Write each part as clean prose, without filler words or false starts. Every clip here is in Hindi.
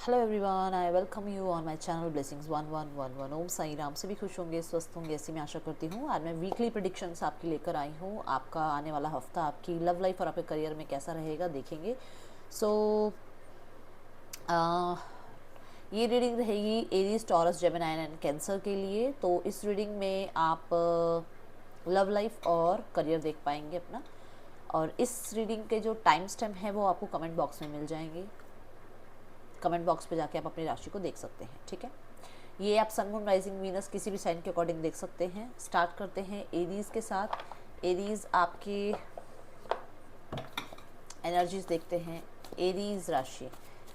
Hello everyone, I welcome you on my channel blessings 1111। ओम साई राम। सभी खुश होंगे, स्वस्थ होंगे, ऐसी मैं आशा करती हूँ। आज मैं वीकली प्रेडिक्शंस आपकी लेकर आई हूँ। आपका आने वाला हफ्ता आपकी लव लाइफ और आपके करियर में कैसा रहेगा देखेंगे। सो ये रीडिंग रहेगी Aries, taurus, Gemini and cancer के लिए। तो इस रीडिंग में आप लव लाइफ और करियर देख पाएंगे अपना। और इस रीडिंग के जो टाइम स्टैम्प है वो आपको कमेंट बॉक्स में मिल जाएंगे। कमेंट बॉक्स पे जाके आप अपनी राशि को देख सकते हैं, ठीक है। ये आप सन, मून, राइजिंग, वीनस किसी भी साइन के अकॉर्डिंग देख सकते हैं। स्टार्ट करते हैं एरीज के साथ। एरीज आपकी एनर्जीज देखते हैं। एरीज राशि,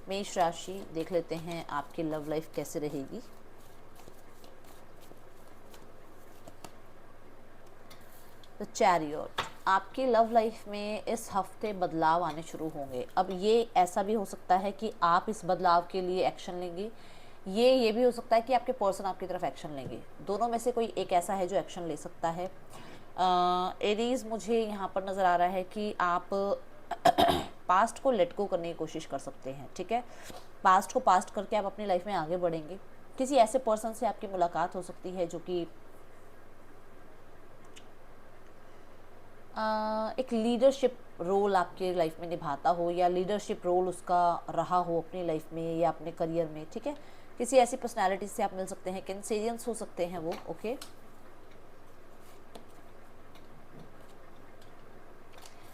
मेष राशि देख लेते हैं आपकी लव लाइफ कैसे रहेगी। द चैरियट, आपकी लव लाइफ में इस हफ्ते बदलाव आने शुरू होंगे। अब ये ऐसा भी हो सकता है कि आप इस बदलाव के लिए एक्शन लेंगे, ये भी हो सकता है कि आपके पर्सन आपकी तरफ एक्शन लेंगे। दोनों में से कोई एक ऐसा है जो एक्शन ले सकता है। एरीज, मुझे यहाँ पर नज़र आ रहा है कि आप पास्ट को लेट गो करने की कोशिश कर सकते हैं, ठीक है। पास्ट को पास्ट करके आप अपनी लाइफ में आगे बढ़ेंगे। किसी ऐसे पर्सन से आपकी मुलाकात हो सकती है जो कि एक लीडरशिप रोल आपके लाइफ में निभाता हो, या लीडरशिप रोल उसका रहा हो अपनी लाइफ में या अपने करियर में, ठीक है। किसी ऐसी पर्सनालिटी से आप मिल सकते हैं, कैंसेरियंस हो सकते हैं वो, ओके।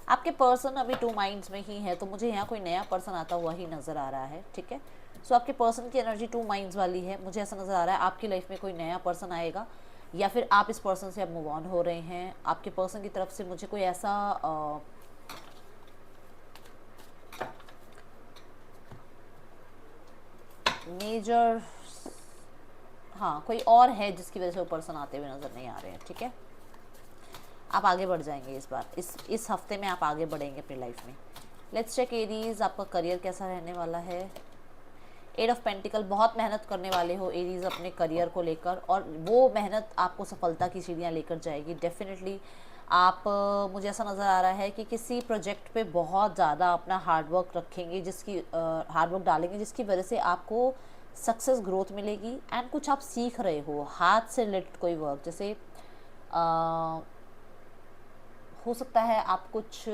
आपके पर्सन अभी टू माइंड्स में ही है, तो मुझे यहाँ कोई नया पर्सन आता हुआ ही नज़र आ रहा है, ठीक है। सो आपके पर्सन की एनर्जी टू माइंड्स वाली है। मुझे ऐसा नज़र आ रहा है आपकी लाइफ में कोई नया पर्सन आएगा, या फिर आप इस पर्सन से अब मूव ऑन हो रहे हैं। आपके पर्सन की तरफ से मुझे कोई ऐसा मेजर, हाँ, कोई और है जिसकी वजह से वो पर्सन आते हुए नज़र नहीं आ रहे हैं, ठीक है। आप आगे बढ़ जाएंगे इस बार, इस हफ्ते में आप आगे बढ़ेंगे अपनी लाइफ में। लेट्स चेक एरीज, आपका करियर कैसा रहने वाला है। एट ऑफ पेंटिकल, बहुत मेहनत करने वाले हो एरीज अपने करियर को लेकर, और वो मेहनत आपको सफलता की सीढ़ियाँ लेकर जाएगी डेफिनेटली। आप मुझे ऐसा नज़र आ रहा है कि किसी प्रोजेक्ट पे बहुत ज़्यादा अपना हार्डवर्क रखेंगे, जिसकी हार्डवर्क डालेंगे, जिसकी वजह से आपको सक्सेस, ग्रोथ मिलेगी। एंड कुछ आप सीख रहे हो हाथ से रिलेटेड कोई वर्क, जैसे हो सकता है आप कुछ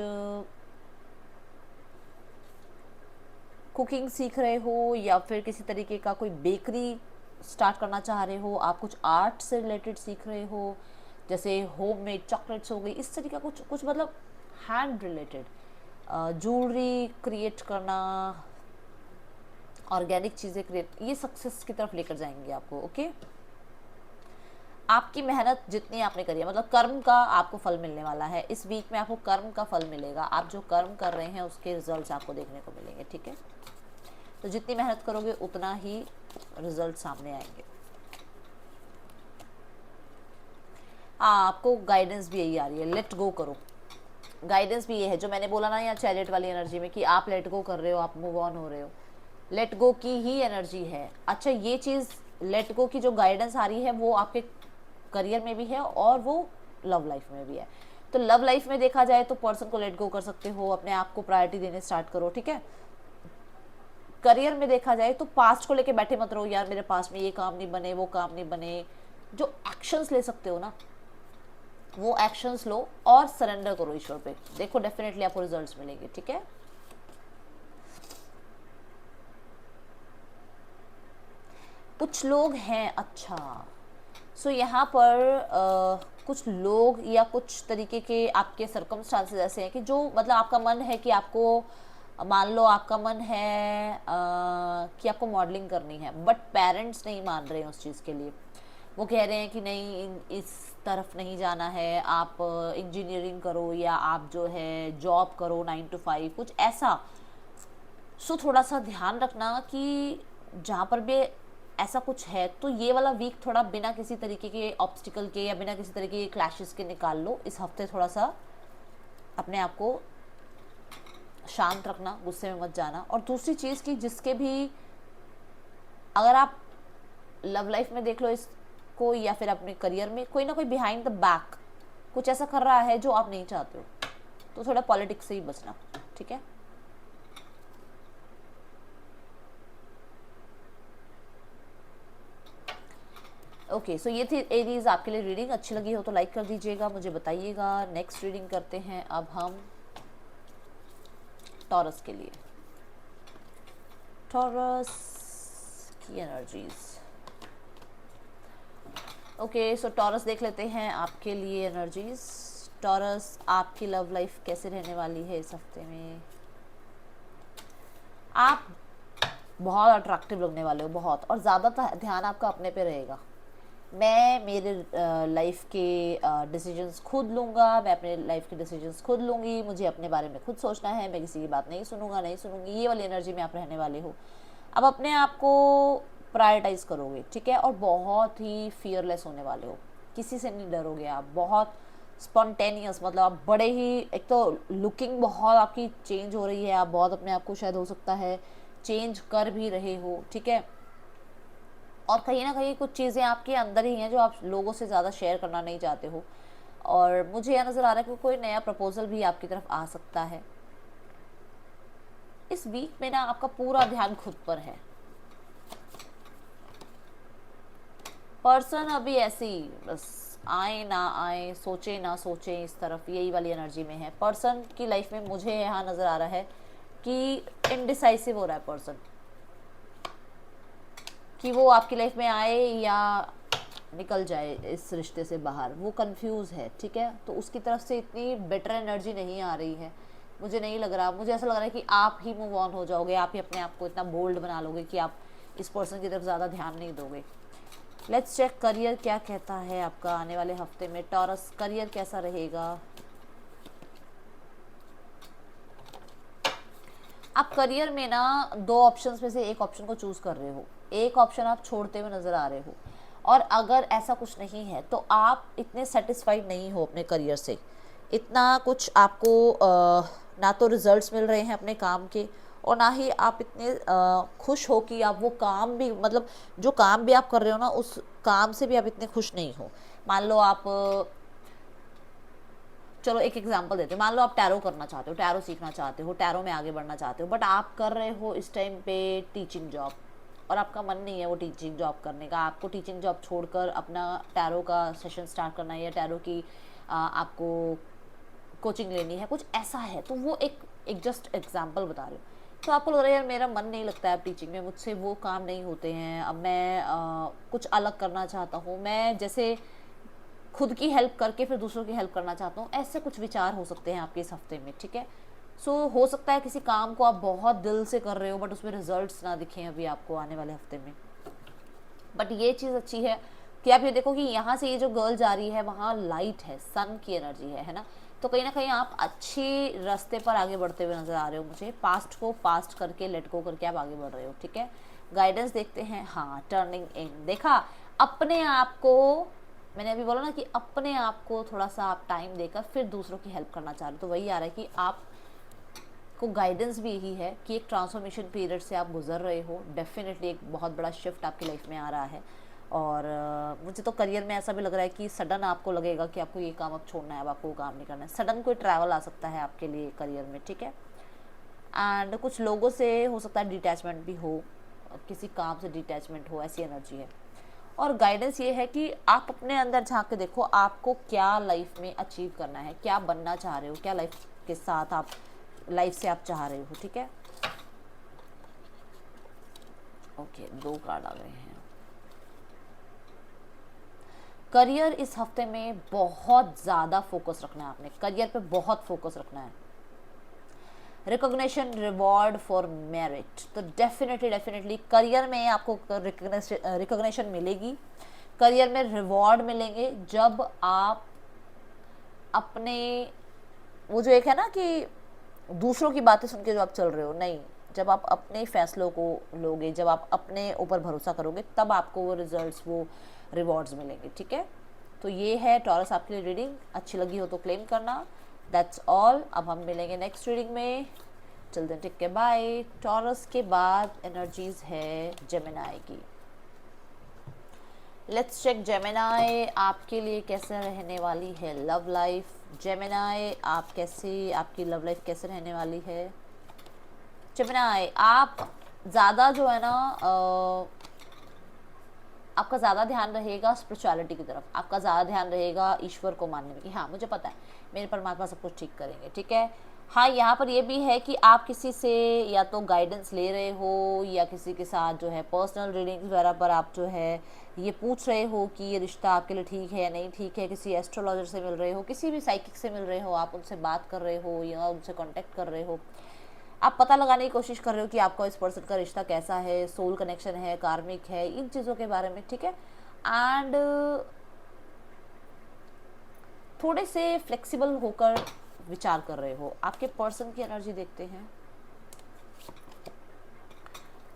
कुकिंग सीख रहे हो, या फिर किसी तरीके का कोई बेकरी स्टार्ट करना चाह रहे हो। आप कुछ आर्ट से रिलेटेड सीख रहे हो, जैसे होममेड चॉकलेट्स हो गई, इस तरीके का कुछ कुछ मतलब हैंड रिलेटेड, ज्वेलरी क्रिएट करना, ऑर्गेनिक चीज़ें क्रिएट, ये सक्सेस की तरफ लेकर जाएंगे आपको, ओके। आपकी मेहनत जितनी आपने करी है, मतलब कर्म का आपको फल मिलने वाला है। इस वीक में आपको कर्म का फल मिलेगा। आप जो कर्म कर रहे हैं उसके रिजल्ट्स आपको देखने को मिलेंगे, ठीक है। तो जितनी मेहनत करोगे उतना ही रिजल्ट सामने आएंगे। हाँ, आपको गाइडेंस भी यही आ रही है, लेट गो करो। गाइडेंस भी ये है जो मैंने बोला ना यहाँ चैरियट वाली एनर्जी में, कि आप लेट गो कर रहे हो, आप मूव ऑन हो रहे हो। लेट गो की ही एनर्जी है। अच्छा, ये चीज़ लेट गो की जो गाइडेंस आ रही है वो आपके करियर में भी है और वो लव लाइफ में भी है। तो लव लाइफ में देखा जाए तो पर्सन को लेट गो कर सकते हो, अपने आप को प्रायोरिटी देने स्टार्ट करो, ठीक है। करियर में देखा जाए तो पास्ट को लेके बैठे मत रहो, यार मेरे पास में ये काम नहीं बने, वो काम नहीं बने। जो एक्शंस ले सकते हो ना, वो एक्शंस लो और सरेंडर करो ईश्वर पे। देखो डेफिनेटली आपको रिजल्ट्स मिलेंगे, ठीक है। कुछ लोग हैं, अच्छा, सो यहाँ पर कुछ लोग या कुछ तरीके के आपके सर्कमस्टांसेस ऐसे हैं कि जो मतलब आपका मन है कि आपको, मान लो आपका मन है कि आपको मॉडलिंग करनी है, बट पेरेंट्स नहीं मान रहे हैं उस चीज़ के लिए। वो कह रहे हैं कि नहीं, इस तरफ नहीं जाना है, आप इंजीनियरिंग करो, या आप जो है जॉब करो 9 to 5, कुछ ऐसा। सो थोड़ा सा ध्यान रखना कि जहाँ पर भी ऐसा कुछ है तो ये वाला वीक थोड़ा बिना किसी तरीके के ऑब्स्टिकल के या बिना किसी तरीके के क्लैशेस के निकाल लो। इस हफ्ते थोड़ा सा अपने आप को शांत रखना, गुस्से में मत जाना। और दूसरी चीज़ कि जिसके भी, अगर आप लव लाइफ में देख लो इसको, या फिर अपने करियर में, कोई ना कोई बिहाइंड द बैक कुछ ऐसा कर रहा है जो आप नहीं चाहते हो, तो थोड़ा पॉलिटिक्स से ही बचना, ठीक है। ओके, सो ये थी एरीज आपके लिए रीडिंग। अच्छी लगी हो तो लाइक कर दीजिएगा, मुझे बताइएगा। नेक्स्ट रीडिंग करते हैं अब हम टॉरस के लिए। टॉरस की एनर्जीज। ओके, सो टॉरस देख लेते हैं आपके लिए एनर्जीज। टॉरस, आपकी लव लाइफ कैसे रहने वाली है इस हफ्ते में? आप बहुत अट्रैक्टिव लगने वाले हो, बहुत, और ज़्यादा ध्यान आपका अपने पे रहेगा। मैं मेरे लाइफ के डिसीजंस खुद लूँगा, मैं अपने लाइफ के डिसीजंस खुद लूँगी, मुझे अपने बारे में खुद सोचना है, मैं किसी की बात नहीं सुनूंगा, नहीं सुनूंगी। ये वाली एनर्जी में आप रहने वाले हो। अब अपने आप को प्रायोरिटाइज़ करोगे, ठीक है, और बहुत ही फियरलेस होने वाले हो, किसी से नहीं डरोगे आप। बहुत स्पॉन्टेनियस, मतलब आप बड़े ही, एक तो लुकिंग बहुत आपकी चेंज हो रही है, आप बहुत अपने आप को शायद हो सकता है चेंज कर भी रहे हो, ठीक है। और कहीं ना कहीं कुछ चीज़ें आपके अंदर ही हैं जो आप लोगों से ज़्यादा शेयर करना नहीं चाहते हो। और मुझे यह नज़र आ रहा है कि कोई नया प्रपोजल भी आपकी तरफ आ सकता है। इस वीक में ना आपका पूरा ध्यान खुद पर है। पर्सन अभी ऐसे ही बस आए ना आए, सोचे ना सोचे, इस तरफ यही वाली एनर्जी में है। पर्सन की लाइफ में मुझे यहाँ नज़र आ रहा है कि इनडिसाइसिव हो रहा है पर्सन, कि वो आपकी लाइफ में आए या निकल जाए इस रिश्ते से बाहर। वो कंफ्यूज है, ठीक है। तो उसकी तरफ से इतनी बेटर एनर्जी नहीं आ रही है, मुझे नहीं लग रहा। मुझे ऐसा लग रहा है कि आप ही मूव ऑन हो जाओगे, आप ही अपने आप को इतना बोल्ड बना लोगे कि आप इस पर्सन की तरफ ज़्यादा ध्यान नहीं दोगे। लेट्स चेक करियर क्या कहता है आपका आने वाले हफ्ते में। टॉरस, करियर कैसा रहेगा? आप करियर में ना दो ऑप्शंस में से एक ऑप्शन को चूज कर रहे हो, एक ऑप्शन आप छोड़ते हुए नजर आ रहे हो। और अगर ऐसा कुछ नहीं है तो आप इतने सेटिस्फाइड नहीं हो अपने करियर से, इतना कुछ आपको ना तो रिजल्ट्स मिल रहे हैं अपने काम के, और ना ही आप इतने खुश हो कि आप वो काम भी, मतलब जो काम भी आप कर रहे हो ना, उस काम से भी आप इतने खुश नहीं हो। मान लो आप चलो एक एग्जांपल देते हैं। मान लो आप टैरो करना चाहते हो, टैरो सीखना चाहते हो, टैरो में आगे बढ़ना चाहते हो, बट आप कर रहे हो इस टाइम पे टीचिंग जॉब, और आपका मन नहीं है वो टीचिंग जॉब करने का। आपको टीचिंग जॉब छोड़कर अपना टैरो का सेशन स्टार्ट करना है, या टैरो की आपको कोचिंग लेनी है, कुछ ऐसा है। तो वो एक जस्ट एग्जाम्पल बता रही हूँ। तो आपको लग रहा है यार मेरा मन नहीं लगता है अब टीचिंग में, मुझसे वो काम नहीं होते हैं, अब मैं कुछ अलग करना चाहता हूँ, मैं जैसे खुद की हेल्प करके फिर दूसरों की हेल्प करना चाहता हूँ। ऐसे कुछ विचार हो सकते हैं आपके इस हफ्ते में, ठीक है। सो हो सकता है किसी काम को आप बहुत दिल से कर रहे हो बट उसमें रिजल्ट्स ना दिखें अभी आपको आने वाले हफ्ते में। बट ये चीज़ अच्छी है कि आप ये देखो कि यहाँ से ये जो गर्ल जा रही है वहाँ लाइट है, सन की एनर्जी है ना। तो कहीं ना कहीं आप अच्छे रास्ते पर आगे बढ़ते हुए नजर आ रहे हो मुझे। पास्ट को पास्ट करके, लेट गो करके आप आगे बढ़ रहे हो, ठीक है। गाइडेंस देखते हैं। हाँ, टर्निंग इन देखा। अपने आप को, मैंने अभी बोला ना कि अपने आप को थोड़ा सा आप टाइम देकर फिर दूसरों की हेल्प करना चाह रहे हो। तो वही आ रहा है कि आप को गाइडेंस भी यही है कि एक ट्रांसफॉर्मेशन पीरियड से आप गुजर रहे हो। डेफिनेटली एक बहुत बड़ा शिफ्ट आपकी लाइफ में आ रहा है। और मुझे तो करियर में ऐसा भी लग रहा है कि सडन आपको लगेगा कि आपको ये काम अब छोड़ना है, अब आपको वो काम नहीं करना है। सडन कोई ट्रैवल आ सकता है आपके लिए करियर में, ठीक है। एंड कुछ लोगों से हो सकता है डिटैचमेंट भी हो, किसी काम से डिटैचमेंट हो, ऐसी एनर्जी है। और गाइडेंस ये है कि आप अपने अंदर झांक के देखो आपको क्या लाइफ में अचीव करना है, क्या बनना चाह रहे हो, क्या लाइफ के साथ आप, लाइफ से आप चाह रहे हो, ठीक है। ओके, दो कार्ड आ गए हैं। करियर इस हफ्ते में बहुत ज़्यादा फोकस रखना है आपने, करियर पे बहुत फोकस रखना है। रिकॉग्निशन, रिवॉर्ड फॉर मेरिट, तो डेफिनेटली करियर में आपको रिकॉग्निशन मिलेगी, करियर में रिवॉर्ड मिलेंगे जब आप अपने, वो जो एक है ना कि दूसरों की बातें सुन के जो आप चल रहे हो, नहीं, जब आप अपने फैसलों को लोगे, जब आप अपने ऊपर भरोसा करोगे, तब आपको वो रिजल्ट्स, वो रिवॉर्ड्स मिलेंगे, ठीक है। तो ये है टॉरस आपके लिए रीडिंग। अच्छी लगी हो तो क्लेम करना। That's all. अब हम मिलेंगे नेक्स्ट रीडिंग में। चलते हैं, ठीक है, बाय। टॉरस के बाद एनर्जीज है जेमिनी की। लेट्स चेक जेमिनी आपके लिए कैसे रहने वाली है लव लाइफ। जेमिनी आप कैसे, आपकी लव लाइफ कैसे रहने वाली है? जेमिनी आप ज़्यादा जो है ना आपका ज़्यादा ध्यान रहेगा स्पिरिचुअलिटी की तरफ, आपका ज़्यादा ध्यान रहेगा ईश्वर को मानने में कि हाँ मुझे पता है मेरे परमात्मा सब कुछ ठीक करेंगे, ठीक है। हाँ, यहाँ पर ये भी है कि आप किसी से या तो गाइडेंस ले रहे हो या किसी के साथ जो है पर्सनल रीडिंग वगैरह पर आप जो है ये पूछ रहे हो कि ये रिश्ता आपके लिए ठीक है या नहीं ठीक है, किसी एस्ट्रोलॉजर से मिल रहे हो, किसी भी साइकिक से मिल रहे हो, आप उनसे बात कर रहे हो या उनसे कांटेक्ट कर रहे हो, आप पता लगाने की कोशिश कर रहे हो कि आपका इस पर्सन का रिश्ता कैसा है, सोल कनेक्शन है, कार्मिक है, इन चीज़ों के बारे में, ठीक है। एंड थोड़े से फ्लेक्सिबल होकर विचार कर रहे हो। आपके पर्सन की एनर्जी देखते हैं।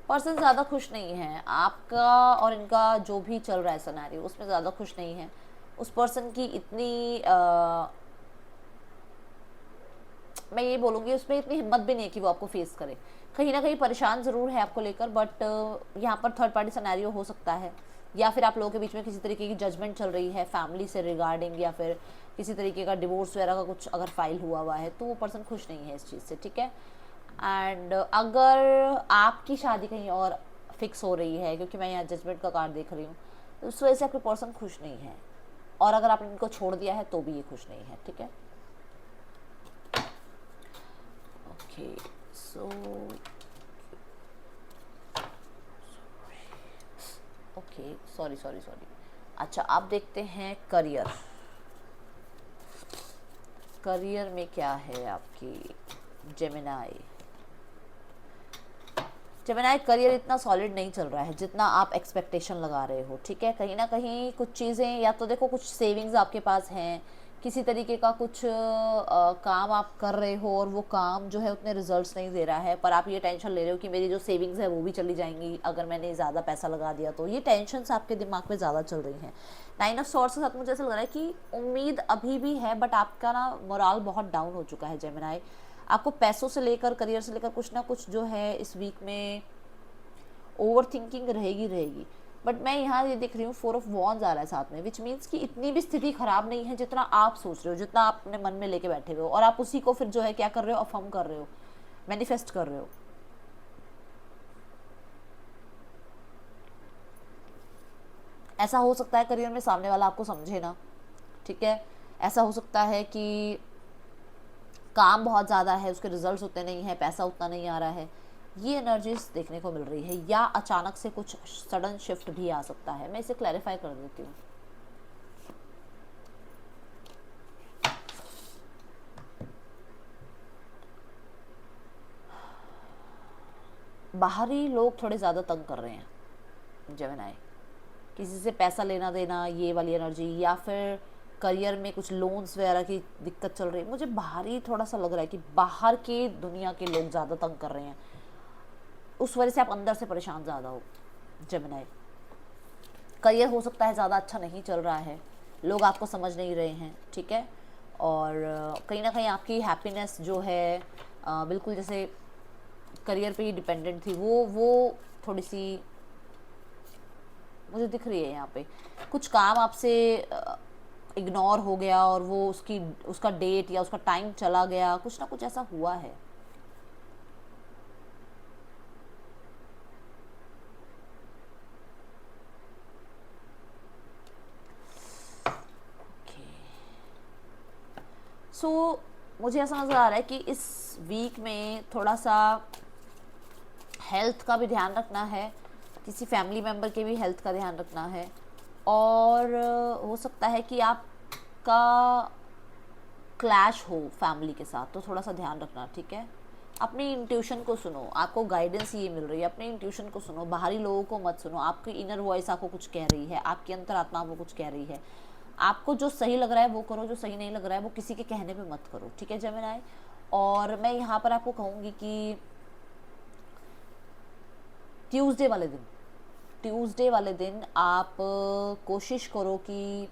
पर्सन ज़्यादा खुश नहीं है आपका और इनका जो भी चल रहा है सिनेरियो उसमें ज़्यादा खुश नहीं है। उस पर्सन की इतनी मैं ये बोलूँगी उसमें इतनी हिम्मत भी नहीं है कि वो आपको फेस करे। कहीं ना कहीं परेशान ज़रूर है आपको लेकर, बट यहाँ पर थर्ड पार्टी सिनेरियो हो सकता है, या फिर आप लोगों के बीच में किसी तरीके की जजमेंट चल रही है फैमिली से रिगार्डिंग, या फिर किसी तरीके का डिवोर्स वगैरह का कुछ अगर फाइल हुआ है तो वो पर्सन खुश नहीं है इस चीज़ से, ठीक है। एंड अगर आपकी शादी कहीं और फिक्स हो रही है, क्योंकि मैं यहाँ जजमेंट का कार्ड देख रही हूँ, तो उस वजह से आपके पर्सन खुश नहीं है, और अगर आपने इनको छोड़ दिया है तो भी ये खुश नहीं है, ठीक है। Okay so okay sorry sorry sorry. अच्छा, आप देखते हैं करियर। करियर में क्या है आपकी जेमिनाई। जेमिनाई करियर इतना सॉलिड नहीं चल रहा है जितना आप एक्सपेक्टेशन लगा रहे हो, ठीक है। कहीं ना कहीं कुछ चीज़ें, या तो देखो कुछ सेविंग्स आपके पास हैं, किसी तरीके का कुछ काम आप कर रहे हो और वो काम जो है उतने रिजल्ट्स नहीं दे रहा है, पर आप ये टेंशन ले रहे हो कि मेरी जो सेविंग्स है वो भी चली जाएंगी अगर मैंने ज़्यादा पैसा लगा दिया तो। ये टेंशन्स आपके दिमाग में ज़्यादा चल रही हैं। 9 ऑफ सॉर्ड्स के साथ मुझे ऐसा लग रहा है कि उम्मीद अभी भी है, बट आपका ना मोराल बहुत डाउन हो चुका है जेमिनाई। आपको पैसों से लेकर करियर से लेकर कुछ ना कुछ जो है इस वीक में ओवर थिंकिंग रहेगी रहेगी। बट मैं यहाँ ये देख रही हूँ 4 ऑफ वॉन्स आ रहा है साथ में, विच मीन्स कि इतनी भी स्थिति खराब नहीं है जितना आप सोच रहे हो, जितना आप अपने मन में लेके बैठे हुए हो, और आप उसी को फिर जो है क्या कर रहे हो, अफर्म कर रहे हो, मैनिफेस्ट कर रहे हो। ऐसा हो सकता है करियर में सामने वाला आपको समझे ना, ठीक है। ऐसा हो सकता है कि काम बहुत ज़्यादा है, उसके रिजल्ट्स उतने नहीं है, पैसा उतना नहीं आ रहा है, ये एनर्जीज देखने को मिल रही है, या अचानक से कुछ सडन शिफ्ट भी आ सकता है। मैं इसे क्लैरिफाई कर देती हूँ। बाहरी लोग थोड़े ज़्यादा तंग कर रहे हैं जेमिनाई, किसी से पैसा लेना देना, ये वाली एनर्जी, या फिर करियर में कुछ लोन्स वगैरह की दिक्कत चल रही है। मुझे बाहरी थोड़ा सा लग रहा है कि बाहर के दुनिया के लोग ज़्यादा तंग कर रहे हैं, उस वजह से आप अंदर से परेशान ज़्यादा हो जेमिनाई। करियर हो सकता है ज़्यादा अच्छा नहीं चल रहा है, लोग आपको समझ नहीं रहे हैं, ठीक है। और कहीं ना कहीं आपकी हैप्पीनेस जो है बिल्कुल जैसे करियर पे ही डिपेंडेंट थी, वो थोड़ी सी मुझे दिख रही है। यहाँ पे कुछ काम आपसे इग्नोर हो गया और वो उसका डेट या उसका टाइम चला गया, कुछ ना कुछ ऐसा हुआ है। सो मुझे ऐसा नज़र आ रहा है कि इस वीक में थोड़ा सा हेल्थ का भी ध्यान रखना है, किसी फैमिली मेम्बर के भी हेल्थ का ध्यान रखना है, और हो सकता है कि आपका क्लैश हो फैमिली के साथ, तो थोड़ा सा ध्यान रखना, ठीक है। अपनी इंट्यूशन को सुनो, आपको गाइडेंस ये मिल रही है, अपनी इंट्यूशन को सुनो, बाहरी लोगों को मत सुनो। आपकी इनर वॉइस आपको कुछ कह रही है, आपकी अंतरात्मा आपको कुछ कह रही है। आपको जो सही लग रहा है वो करो, जो सही नहीं लग रहा है वो किसी के कहने पे मत करो, ठीक है जेमिनाई। और मैं यहाँ पर आपको कहूँगी कि ट्यूसडे वाले दिन आप कोशिश करो कि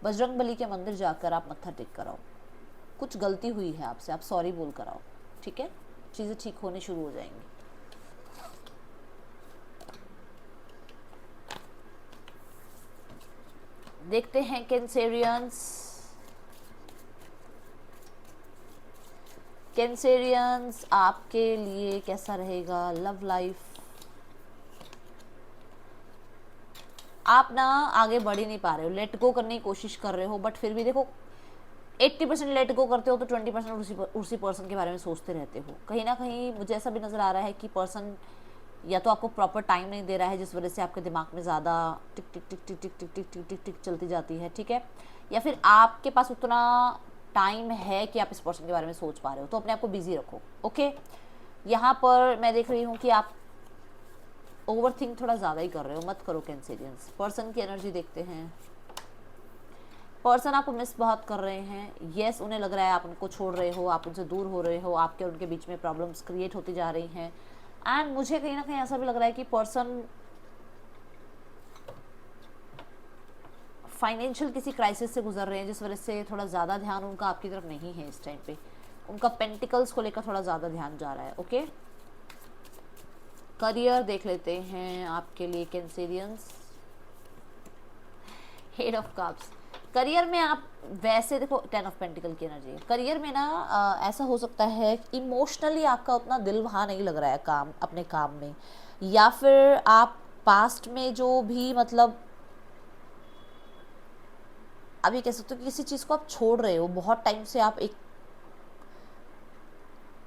बजरंग बली के मंदिर जाकर आप मत्था टेक कराओ। कुछ गलती हुई है आपसे, आप सॉरी बोल कर आओ, ठीक है। चीज़ें ठीक होने शुरू हो जाएंगी। देखते हैं कैंसेरियंस। कैंसेरियंस आपके लिए कैसा रहेगा लव लाइफ? आप ना आगे बढ़ ही नहीं पा रहे हो, लेट गो करने की कोशिश कर रहे हो, बट फिर भी देखो 80% लेट गो करते हो तो 20% उसी पर्सन के बारे में सोचते रहते हो। कहीं ना कहीं मुझे ऐसा भी नज़र आ रहा है कि पर्सन या तो आपको प्रॉपर टाइम नहीं दे रहा है, जिस वजह से आपके दिमाग में ज़्यादा टिक टिक टिक टिक टिक टिक टिक टिक टिक टिक चलती जाती है, ठीक है। या फिर आपके पास उतना टाइम है कि आप इस पर्सन के बारे में सोच पा रहे हो, तो अपने आप को बिजी रखो, ओके। यहाँ पर मैं देख रही हूँ कि आप ओवर थिंक थोड़ा ज़्यादा ही कर रहे हो, मत करो कैंसेरियंस। पर्सन की एनर्जी देखते हैं। पर्सन आपको मिस बहुत कर रहे हैं, यस उन्हें लग रहा है आप उनको छोड़ रहे हो, आप उनसे दूर हो रहे हो, आपके और उनके बीच में प्रॉब्लम्स क्रिएट होती जा रही हैं। एंड मुझे कहीं ना कहीं ऐसा भी लग रहा है कि पर्सन फाइनेंशियल किसी क्राइसिस से गुजर रहे हैं, जिस वजह से थोड़ा ज़्यादा ध्यान उनका आपकी तरफ नहीं है इस टाइम पे। उनका पेंटिकल्स को लेकर थोड़ा ज़्यादा ध्यान जा रहा है, ओके। करियर देख लेते हैं आपके लिए Cancerians. Head of cups, career में आप वैसे देखो 10 ऑफ पेंटिकल की एनर्जी, करियर में ना ऐसा हो सकता है इमोशनली आपका उतना दिल वहाँ नहीं लग रहा है काम अपने काम में, या फिर आप पास्ट में जो भी मतलब अभी कह सकते हो कि किसी चीज़ को आप छोड़ रहे हो, बहुत टाइम से आप एक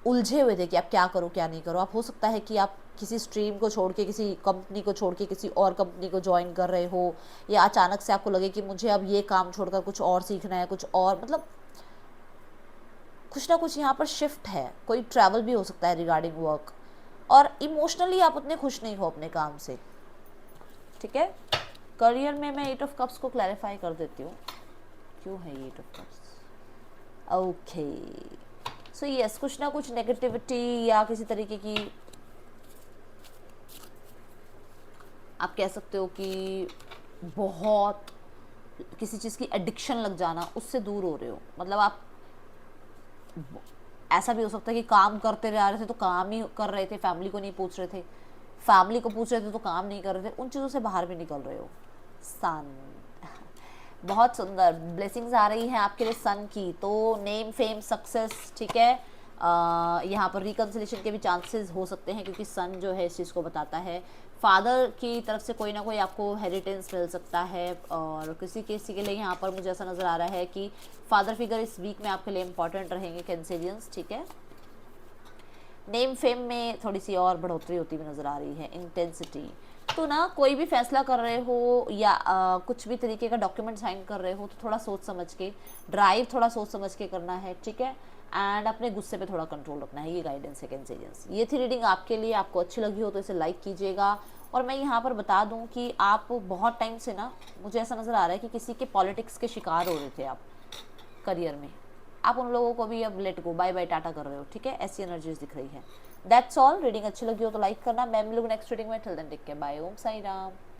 उलझे हुए थे कि आप क्या करो क्या नहीं करो। आप हो सकता है कि आप किसी स्ट्रीम को छोड़ के, किसी कंपनी को छोड़ के किसी और कंपनी को ज्वाइन कर रहे हो, या अचानक से आपको लगे कि मुझे अब ये काम छोड़कर कुछ और सीखना है, कुछ और मतलब कुछ ना कुछ यहाँ पर शिफ्ट है। कोई ट्रैवल भी हो सकता है रिगार्डिंग वर्क, और इमोशनली आप उतने खुश नहीं हो अपने काम से, ठीक है। करियर में मैं 8 ऑफ कप्स को क्लैरिफाई कर देती हूँ क्यों है 8 of cups, okay. So yes, कुछ ना कुछ नेगेटिविटी या किसी तरीके की आप कह सकते हो कि बहुत किसी चीज़ की एडिक्शन लग जाना, उससे दूर हो रहे हो। मतलब आप ऐसा भी हो सकता है कि काम करते जा रहे थे तो काम ही कर रहे थे, फैमिली को नहीं पूछ रहे थे, फैमिली को पूछ रहे थे तो काम नहीं कर रहे थे, उन चीज़ों से बाहर भी निकल रहे हो। सन बहुत सुंदर ब्लेसिंग्स आ रही हैं आपके लिए सन की, तो नेम फेम सक्सेस, ठीक है। यहाँ पर रिकन्सिलेशन के भी चांसेस हो सकते हैं, क्योंकि सन जो है इस चीज़ को बताता है फादर की तरफ से कोई ना कोई आपको हेरिटेंस मिल सकता है, और किसी के लिए यहाँ पर मुझे ऐसा नज़र आ रहा है कि फादर फिगर इस वीक में आपके लिए इंपॉर्टेंट रहेंगे कैंसेरियंस, ठीक है। नेम फेम में थोड़ी सी और बढ़ोतरी होती हुई नज़र आ रही है, इंटेंसिटी। तो ना कोई भी फैसला कर रहे हो या कुछ भी तरीके का डॉक्यूमेंट साइन कर रहे हो तो थोड़ा सोच समझ के, ड्राइव थोड़ा सोच समझ के करना है, ठीक है। एंड अपने गुस्से पे थोड़ा कंट्रोल रखना है, ये गाइडेंस है कैंसेरियंस। ये थी रीडिंग आपके लिए, आपको अच्छी लगी हो तो इसे लाइक कीजिएगा। और मैं यहाँ पर बता दूँ कि आप बहुत टाइम से ना, मुझे ऐसा नज़र आ रहा है कि किसी के पॉलिटिक्स के शिकार हो रहे थे आप करियर में, आप उन लोगों को भी अब let go, bye bye tata कर रहे हो, ठीक है। ऐसी एनर्जीज दिख रही है। That's all. रीडिंग अच्छी लगी हो तो लाइक करना। मैं मिलूंगी नेक्स्ट रीडिंग में। Till then take care, bye. Om Sai Ram.